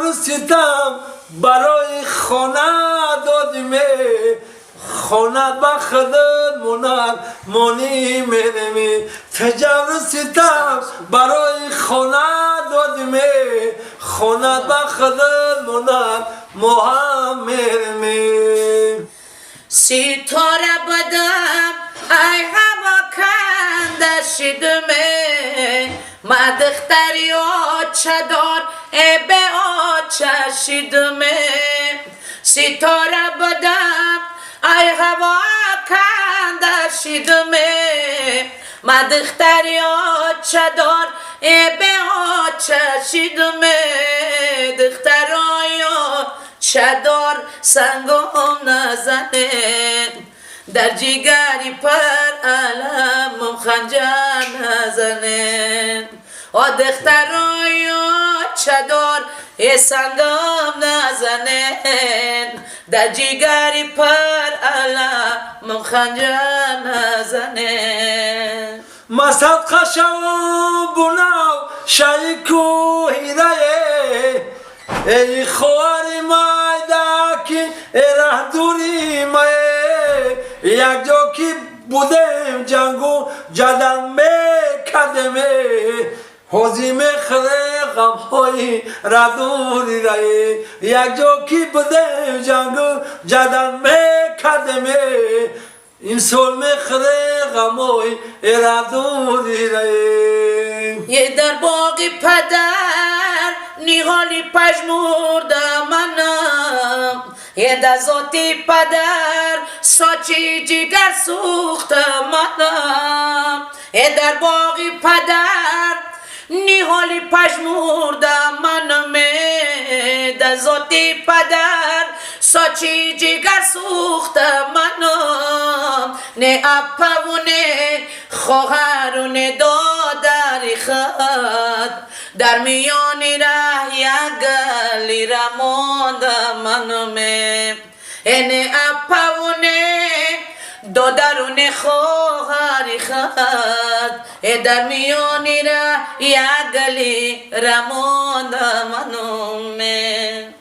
و ستم برای خانه دادیم خانه بخدت منال مانی میرمی تجاور ستم برای خانه دادیم خانه بخدت منال مهم میرمی ستاره بدم ای هوا کنده شدمه مدختری آچه دار ای به آچه شدمه ستاره بدم ای هوا کنده شدمه مدختری آچه دار ای به آچه شدمه دخترایا چدار سنگم نزنه در جیگری پر علم خنجر نزنه دخترای چدار سنگم نزنه در جیگری پر علم خنجر نزنه مسد خشم بناو شایکو هیره ای خواری مایده که ره دوری مایه یک جا که بودم جنگو جدل میکردم حوزی میخره غمهای ره دوری رای یک جا که بودم جنگو جدل میکردم این سال میخره غمهای ره دوری رای یه در باقی پدر نیحالی پژمرده منم یه در ذاتی پدر ساچی جگر سوخته منم یه در باقی پدر نیحالی پژمرده منم در ذاتی پدر ساچی جگر سوخته منم نه اپونه خواهرونه دادری خط در میان ره یک گلی رمانده منمه نه اپونه دادرونه خواهری خط در میان ره یک گلی رمانده منمه